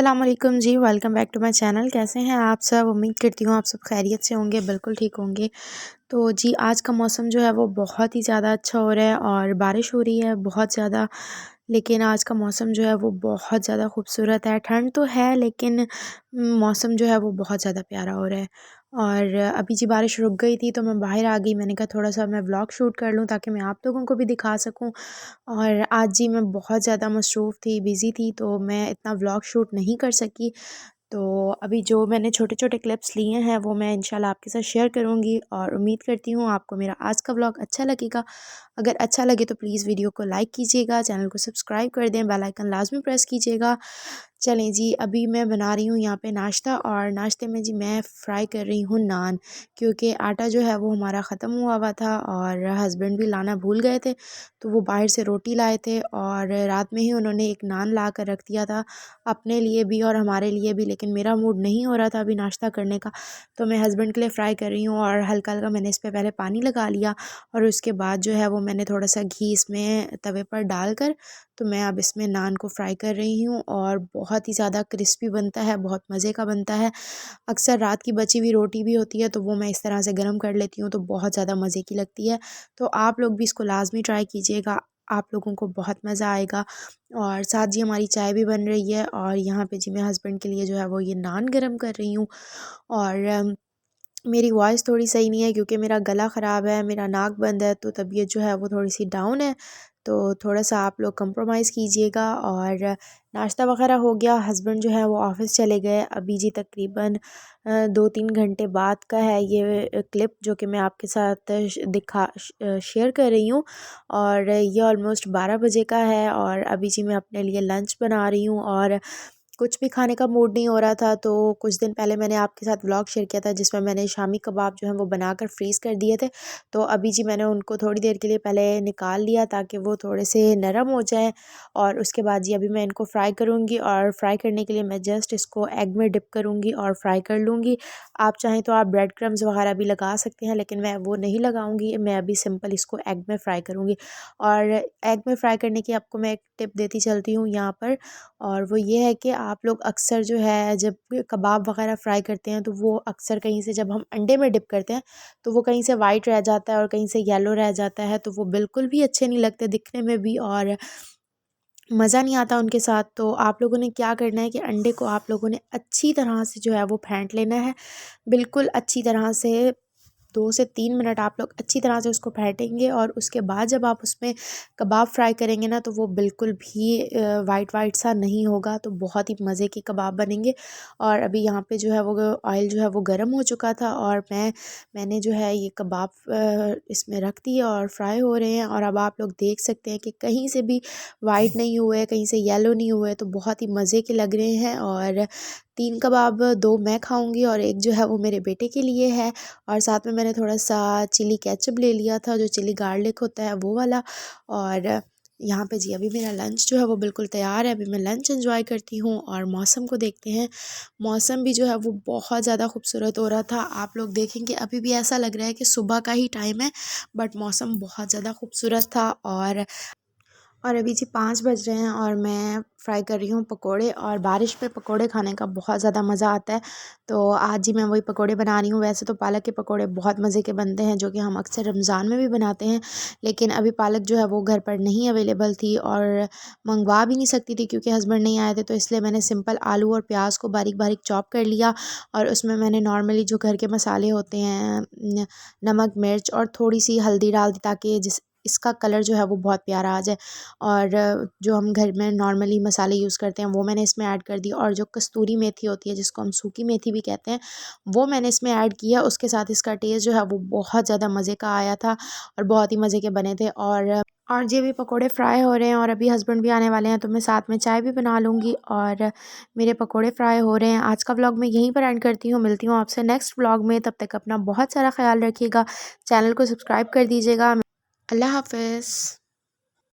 अस्सलामुअलैकुम जी, welcome back to my channel. कैसे हैं आप सब? उम्मीद करती हूँ आप सब खैरियत से होंगे, बिल्कुल ठीक होंगे। तो जी आज का मौसम जो है वो बहुत ही ज़्यादा अच्छा हो रहा है और बारिश हो रही है बहुत ज़्यादा। लेकिन आज का मौसम जो है वो बहुत ज़्यादा खूबसूरत है। ठंड तो है लेकिन मौसम जो है वो बहुत ज़्यादा प्यारा हो रहा है। और अभी जी बारिश रुक गई थी तो मैं बाहर आ गई। मैंने कहा थोड़ा-सा मैं व्लॉग शूट कर लूँ ताकि मैं आप लोगों को भी दिखा सकूँ। और आज जी मैं बहुत ज़्यादा मसरूफ़ थी, बिज़ी थी तो मैं इतना व्लॉग शूट नहीं कर सकी। तो अभी जो मैंने छोटे-छोटे क्लिप्स लिए हैं वो मैं इंशाल्लाह आपके साथ शेयर करूँगी और उम्मीद करती हूँ आपको मेरा आज का व्लॉग अच्छा लगेगा। अगर अच्छा लगे तो प्लीज़ वीडियो को लाइक कीजिएगा, चैनल को सब्सक्राइब कर दें, बेल आइकन लाज़मी प्रेस कीजिएगा। चलें जी, अभी मैं बना रही हूँ यहाँ पे नाश्ता और नाश्ते में जी मैं फ्राई कर रही हूँ नान, क्योंकि आटा जो है वो हमारा ख़त्म हुआ था और हस्बैंड भी लाना भूल गए थे। तो वो बाहर से रोटी लाए थे और रात में ही उन्होंने एक नान ला कर रख दिया था अपने लिए भी और हमारे लिए भी। लेकिन मेरा मूड नहीं हो रहा था अभी नाश्ता करने का, तो मैं हस्बैंड के लिए फ़्राई कर रही हूँ और हल्का-हल्का मैंने इस पे पहले पानी लगा लिया और उसके बाद जो है वो मैंने थोड़ा-सा घी इसमें तवे पर डालकर तो मैं अब इसमें नान को फ्राई कर रही हूँ और बहुत ही ज़्यादा क्रिस्पी बनता है, बहुत मज़े का बनता है। अक्सर रात की बची हुई रोटी भी होती है तो वो मैं इस तरह से गर्म कर लेती हूँ तो बहुत ज़्यादा मज़े की लगती है। तो आप लोग भी इसको लाज़मी ट्राई कीजिएगा, आप लोगों को बहुत मज़ा आएगा। और साथ जी हमारी चाय भी बन रही है और यहाँ पे जी मैं हस्बैंड के लिए जो है वो ये नान गरम कर रही हूँ। और मेरी वॉइस थोड़ी सही नहीं है क्योंकि मेरा गला ख़राब है, मेरा नाक बंद है, तो तबीयत जो है वो थोड़ी-सी डाउन है। तो थोड़ा-सा आप लोग कंप्रोमाइज़ कीजिएगा। और नाश्ता वग़ैरह हो गया, हस्बैंड जो है वो ऑफ़िस चले गए। अभी जी तकरीबन 2-3 घंटे बाद का है ये क्लिप जो कि मैं आपके साथ शेयर कर रही हूँ। और ये ऑलमोस्ट 12 बजे का है और अभी जी मैं अपने लिए लंच बना रही हूँ और कुछ भी खाने का मूड नहीं हो रहा था। तो कुछ दिन पहले मैंने आपके साथ व्लॉग शेयर किया था जिसमें मैंने शामी कबाब जो हैं वो बनाकर फ्रीज़ कर दिए थे। तो अभी जी मैंने उनको थोड़ी देर के लिए पहले निकाल लिया ताकि वो थोड़े से नरम हो जाएँ और उसके बाद जी अभी मैं इनको फ्राई करूँगी और फ्राई करने के लिए मैं जस्ट इसको एग में डिप करूँगी और फ्राई कर लूँगी। आप चाहें तो आप ब्रेड क्रम्स वगैरह भी लगा सकते हैं लेकिन मैं वो नहीं लगाऊँगी, मैं अभी सिंपल इसको एग में फ्राई करूँगी। और एग में फ्राई करने की आपको मैं एक टिप देती चलती हूँ यहाँ पर, और वो ये है कि आप लोग अक्सर जो है जब कबाब वगैरह फ्राई करते हैं तो वो अक्सर कहीं से जब हम अंडे में डिप करते हैं तो वो कहीं से वाइट रह जाता है और कहीं से येलो रह जाता है, तो वो बिल्कुल भी अच्छे नहीं लगते दिखने में भी और मज़ा नहीं आता उनके साथ। तो आप लोगों ने क्या करना है कि अंडे को आप लोगों ने अच्छी तरह से जो है वो फेंट लेना है, बिल्कुल अच्छी तरह से 2 से 3 मिनट आप लोग अच्छी तरह से उसको फेंटेंगे और उसके बाद जब आप उसमें कबाब फ्राई करेंगे ना तो वो बिल्कुल भी वाइट वाइट सा नहीं होगा, तो बहुत ही मज़े के कबाब बनेंगे। और अभी यहाँ पे जो है वो ऑयल जो है वो गर्म हो चुका था और मैंने जो है ये कबाब इसमें रख दिए और फ्राई हो रहे हैं। और अब आप लोग देख सकते हैं कि कहीं से भी वाइट नहीं हुए, कहीं से येलो नहीं हुए, तो बहुत ही मज़े के लग रहे हैं। और 3 कबाब 2 मैं खाऊंगी और एक जो है वो मेरे बेटे के लिए है। और साथ में मैंने थोड़ा-सा चिली केचअप ले लिया था, जो चिली गार्लिक होता है वो वाला। और यहाँ पे जी अभी मेरा लंच जो है वो बिल्कुल तैयार है, अभी मैं लंच एंजॉय करती हूँ और मौसम को देखते हैं। मौसम भी जो है वो बहुत ज़्यादा खूबसूरत हो रहा था। आप लोग देखेंगे अभी भी ऐसा लग रहा है कि सुबह का ही टाइम है, बट मौसम बहुत ज़्यादा खूबसूरत था। और अभी जी 5 बज रहे हैं और मैं फ्राई कर रही हूँ पकोड़े, और बारिश में पकोड़े खाने का बहुत ज़्यादा मज़ा आता है। तो आज जी मैं वही पकोड़े बना रही हूँ। वैसे तो पालक के पकोड़े बहुत मज़े के बनते हैं जो कि हम अक्सर रमज़ान में भी बनाते हैं, लेकिन अभी पालक जो है वो घर पर नहीं अवेलेबल थी और मंगवा भी नहीं सकती थी क्योंकि हस्बैंड नहीं आए थे। तो इसलिए मैंने सिंपल आलू और प्याज को बारीक बारीक चॉप कर लिया और उसमें मैंने नॉर्मली जो घर के मसाले होते हैं नमक मिर्च और थोड़ी सी हल्दी डाल दी ताकि जिस इसका कलर जो है वो बहुत प्यारा आ जाए। और जो हम घर में नॉर्मली मसाले यूज़ करते हैं वो मैंने इसमें ऐड कर दिया, और जो कस्तूरी मेथी होती है जिसको हम सूखी मेथी भी कहते हैं वो मैंने इसमें ऐड किया। उसके साथ इसका टेस्ट जो है वो बहुत ज़्यादा मज़े का आया था और बहुत ही मज़े के बने थे। और ये भी पकोड़े फ्राई हो रहे हैं और अभी हस्बैंड भी आने वाले हैं तो मैं साथ में चाय भी बना लूँगी और मेरे पकोड़े फ्राई हो रहे हैं। आज का व्लॉग मैं यहीं पर एंड करती हूँ, मिलती हूँ आपसे नेक्स्ट व्लॉग में। तब तक अपना बहुत सारा ख्याल रखिएगा, चैनल को सब्सक्राइब कर दीजिएगा। अल्लाह हाफ़िज़।